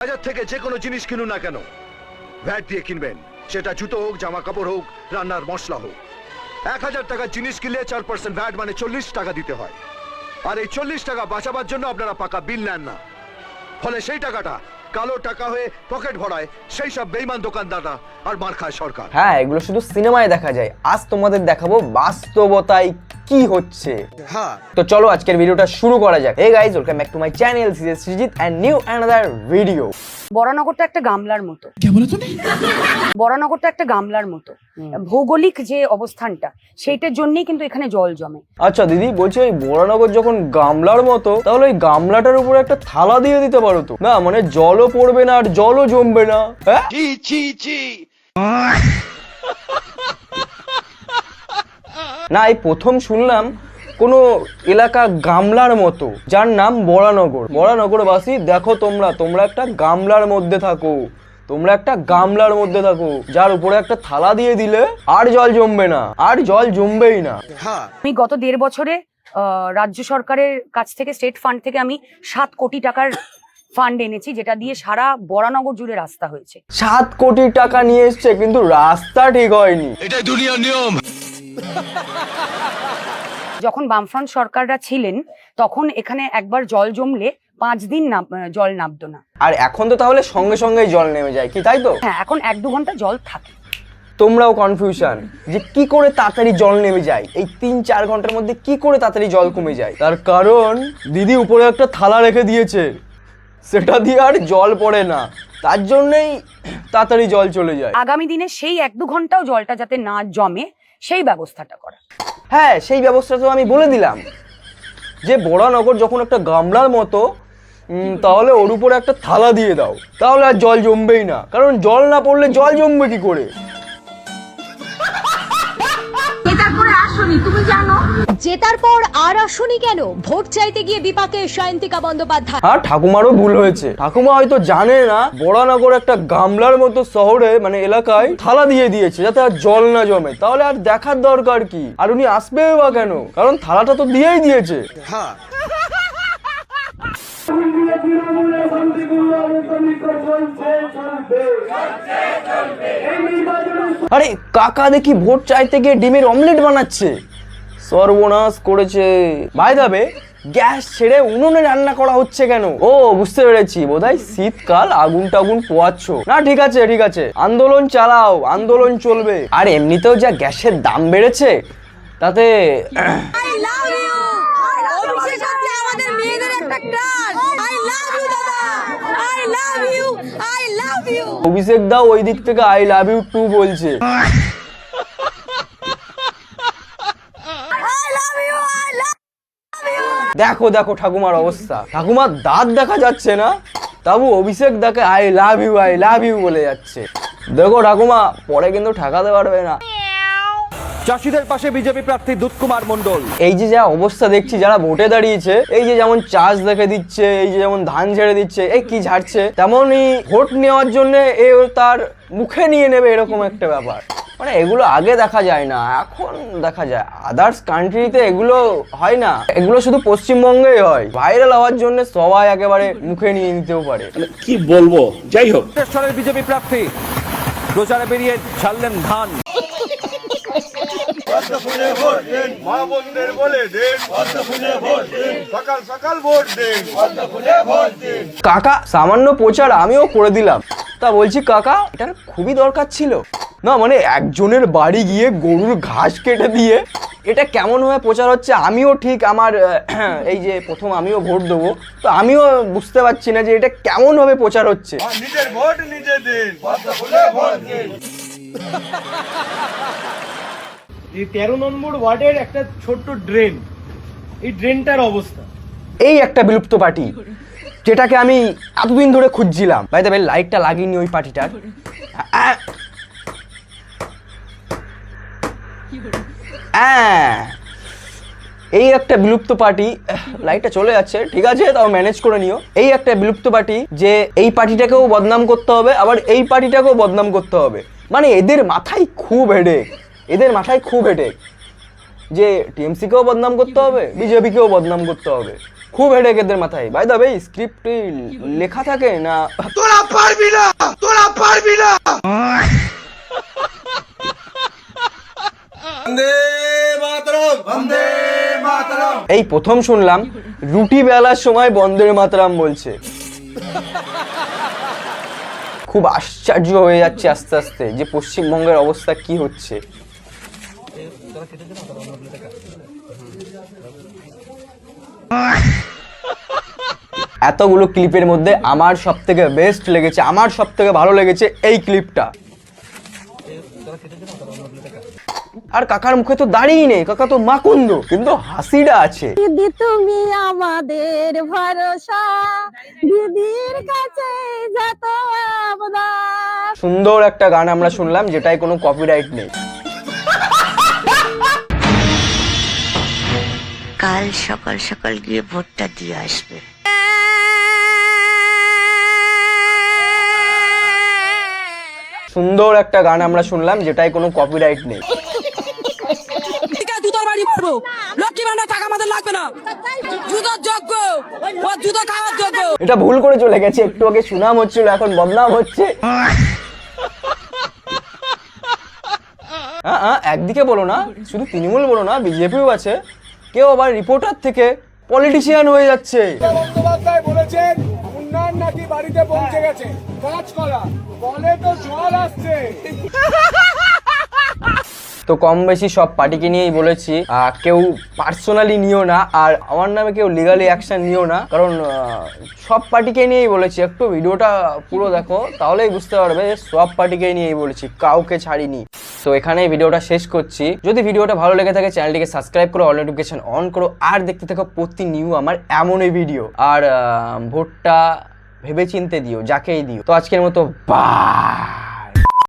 বাজার থেকে যে কোনো জিনিস কিনুন না কেন ভ্যাট দিয়ে কিনবেন, সেটা জুতো হোক, জামা কাপড় হোক, রান্নার মশলা হোক। 1000 টাকার জিনিস কিনলে 4% ভ্যাট মানে 40 টাকা দিতে হয়। আর এই 40 টাকা বাঁচাবার জন্য আপনারা পাকা বিল নেন না, ফলে সেই টাকাটা কালো টাকা হয়ে পকেট ভরায় সেই সব বেঈমান দোকানদাররা আর মার খায় সরকার। হ্যাঁ, এগুলো শুধু সিনেমায় দেখা যায়, আজ তোমাদের দেখাবো বাস্তবতায় কি হচ্ছে। হ্যাঁ, তো চলো আজকের ভিডিওটা শুরু করা যাক। Hey guys, welcome back to my channel. This is Srijit and new another video. বরানগরটা একটা গামলার মতো। বরানগরটা একটা গামলার মতো, ভৌগোলিক যে অবস্থানটা সেইটার জন্যই কিন্তু এখানে জল জমে। আচ্ছা দিদি, বলছি ওই বরানগর যখন গামলার মতো, তাহলে ওই গামলাটার উপরে একটা থালা দিয়ে দিতে পারো তো? না মানে জলও পড়বে না আর জলও জমবে না। হ্যাঁ, না এই প্রথম শুনলাম কোনো এলাকা গামলার মতো যার নাম বরানগর। বরানগরবাসী দেখো, তোমরা একটা গামলার মধ্যে থাকো, তোমরা একটা গামলার মধ্যে থাকো যার উপরে একটা থালা দিয়ে দিলে আর জল জমবে না, আর জল জমবেই না। আমি গত 1.5 বছরে রাজ্য সরকারের কাছ থেকে, স্টেট ফান্ড থেকে আমি 7 কোটি টাকার ফান্ড এনেছি, যেটা দিয়ে সারা বরানগর জুড়ে রাস্তা হয়েছে। 7 কোটি টাকা নিয়ে এসছে, কিন্তু রাস্তা ঠিক হয়নি। এটাই দুনিয়ার নিয়ম। যখন বামফ্রন্ট সরকাররা ছিলেন তখন এখানে একবার জল জমলে 5 দিন জল নামতো না। আর এখন তো তাহলে সঙ্গে সঙ্গেই জল নেমে যায়, কি তাই তো? হ্যাঁ, এখন 1-2 ঘন্টা জল থাকে। তোমরাও কনফিউশন যে কি করে তাড়াতাড়ি জল নেমে যায়, এই 3-4 ঘন্টার মধ্যে কি করে তাড়াতাড়ি জল কমে যায়। তার কারণ দিদি উপরে একটা থালা রেখে দিয়েছে, সেটা দিয়ে আর জল পড়ে না, তার জন্যই তাড়াতাড়ি জল চলে যায়। আগামী দিনে সেই 1-2 ঘন্টাও জলটা যাতে না জমে সেই ব্যবস্থাটা করা। হ্যাঁ, সেই ব্যবস্থা তো আমি বলে দিলাম যে বরানগর যখন একটা গামলার মতো, তাহলে ওর উপরে একটা থালা দিয়ে দাও, তাহলে আর জল জমবেই না। কারণ জল না পড়লে জল জমবে কি করে? জেতার পর আর আসনি কেন? ভোট চাইতে গিয়ে বিপাকে সায়ন্তিকা বন্দ্যোপাধ্যায়। হ্যাঁ, ঠাকুমারও ভুল হয়েছে। ঠাকুমা হয়তো জানে না বরানগর একটা গামলার মতো শহরে, মানে এলাকায় থালা দিয়ে দিয়েছে যাতে আর জল না জমে। তাহলে আর দেখার দরকার কি? আর উনি আসবে বা কেন? কারণ থালাটা তো দিয়েই দিয়েছে। হ্যাঁ, আরে কাকা দেখি ভোট চাইতে গিয়ে ডিমের অমলেট বানাচ্ছে, সর্বনাশ করেছে। ভাই দাবে, গ্যাস ছেড়ে উনুনে রান্না করা হচ্ছে কেন? ও বুঝতে পেরেছি, বোধহয় শীতকাল, আগুন টাগুন পোয়াচ্ছ। না ঠিক আছে, আন্দোলন চালাও, আন্দোলন চলবে। আর এমনিতেও যা গ্যাসের দাম বেড়েছে তাতে অভিষেক দাও ওই দিক থেকে আই লাভ ইউ টু বলছে। দেখো ঠাকুমার অবস্থা, ঠাকুমার দাঁত দেখা যাচ্ছে না, তাবু অভিষেক দাকে আই লাভ ইউ বলে যাচ্ছে। দেখো ঠাকুমা, পরে কিন্তু ঠেকাতে পারবে না। চাষিদের পাশে বিজেপি প্রার্থী দুধকুমার মণ্ডল। এই যে যা অবস্থা দেখছি, যারা ভোটে দাঁড়িয়েছে, এই যে যেমন চাষ দেখে দিচ্ছে, এই যে যেমন ধান ঝেড়ে দিচ্ছে, এই কি ঝাড়ছে, তেমনই ভোট নেওয়ার জন্য এ তার মুখে নিয়ে নেবে, এরকম একটা ব্যাপার। মানে এগুলো আগে দেখা যায় না, এখন দেখা যায়। আদার্স কান্ট্রিতে এগুলো হয় না, এগুলো শুধু পশ্চিমবঙ্গেই হয়। ভাইরাল হওয়ার জন্য সবাই একেবারে মুখে নিয়ে নিতেও পারে। কি বলবো, যাই হোক। মন্তেশ্বরের বিজেপি প্রার্থী প্রচারে বেরিয়ে ছাড়লেন ধান। কাকা সামান্য প্রচার আমিও করে দিলাম। তা বলছি কাকা, এটার খুবই দরকার ছিল না? মানে একজনের বাড়ি গিয়ে গরুর ঘাস কেটে দিয়ে এটা কেমন ভাবে প্রচার হচ্ছে, আমিও ঠিক আমার এই যে প্রথম আমিও ভোট দেবো, তো আমিও বুঝতে পারছি না যে এটা কেমন ভাবে প্রচার হচ্ছে। নিজের ভোট নিজে দিন। এই 13 নম্বর ওয়ার্ডের একটা ছোট্ট ড্রেন, এই ড্রেনটার অবস্থা এই একটা বিলুপ্ত পার্টি, যেটাকে আমি এতদিন ধরে খুঁজছিলাম। ভাই তবে লাইটটা লাগিনি ওই পার্টিটার। এই একটা বিলুপ্ত পার্টি, লাইটটা চলে যাচ্ছে, ঠিক আছে, তাও ম্যানেজ করে নিও। এই একটা বিলুপ্ত পার্টি যে এই পার্টিটাকেও বদনাম করতে হবে, আবার এই পার্টিটাকেও বদনাম করতে হবে। মানে এদের মাথায় খুব হেডেক, যে টিএমসিকেও বদনাম করতে হবে, বিজেপিকেও বদনাম করতে হবে। খুব হেডেক এদের মাথায়। বাই দা বে, স্ক্রিপ্টে লেখা থাকে না? তোরা পারবি না, তোরা পারবি না। এই প্রথম শুনলাম রুটি বেলার সময় বন্দে মাতরম বলছে। খুব আশ্চর্য হয়ে যাচ্ছে আস্তে আস্তে যে পশ্চিমবঙ্গের অবস্থা কি হচ্ছে। এতগুলো ক্লিপের মধ্যে আমার সবথেকে বেস্ট লেগেছে, আমার সবথেকে ভালো লেগেছে এই ক্লিপটা। আর কাকার মুখে তো দাঁড়িয়ে নেই, কাকা তো মাকুন্দ, কিন্তু হাসিটা আছে। দিদি তুমি আমাদের ভরসা, দিদির কাছে যত আবদার। সুন্দর একটা গান আমরা শুনলাম যেটায় কোনো কপিরাইট নেই। কাল সকাল সকাল গিয়ে ভোটটা দিয়ে আসবে। সুন্দর একটা গান আমরা শুনলাম যেটায় কোনো কপিরাইট নেই। জুতোর বাড়ি মারবো, লক্ষ্মী ভান্ডার টাকা আমাদের লাগবে না, জুতোর যোগ্য, ও জুতো খাওয়ার যোগ্য। এটা ভুল করে চলে গেছে, একটু আগে সুনাম হচ্ছিল এখন বদনাম হচ্ছে। একদিকে বলো না, শুধু তৃণমূল বলো না, বিজেপিও আছে, কেউ আবার রিপোর্টার থেকে পলিটিশিয়ান হয়ে যাচ্ছে। বন্দ্যোপাধ্যায় বলেছেন উন্নয়ন নাকি বাড়িতে পৌঁছে গেছে, কাজ করা বলে তো জল আসছে। তো কম বেশি সব পার্টিকে নিয়েই বলেছি, কেউ পার্সোনালি নিও না, আর আমার নামে কেউ লিগালি অ্যাকশন নিও না, কারণ সব পার্টিকে নিয়েই বলেছি। একটু ভিডিওটা পুরো দেখো তাহলেই বুঝতে পারবে সব পার্টিকে নিয়েই বলেছি, কাউকে ছাড়িনি। তো এখানেই ভিডিওটা শেষ করছি। যদি ভিডিওটা ভালো লেগে থাকে চ্যানেলটিকে সাবস্ক্রাইব করো, অল নোটিফিকেশন অন করো, আর দেখতে থাকো প্রতি নিউ আমার এমনই ভিডিও। আর ভোটটা ভেবেচিন্তে দিও, যাকেই দিও। তো আজকের মতো বাই।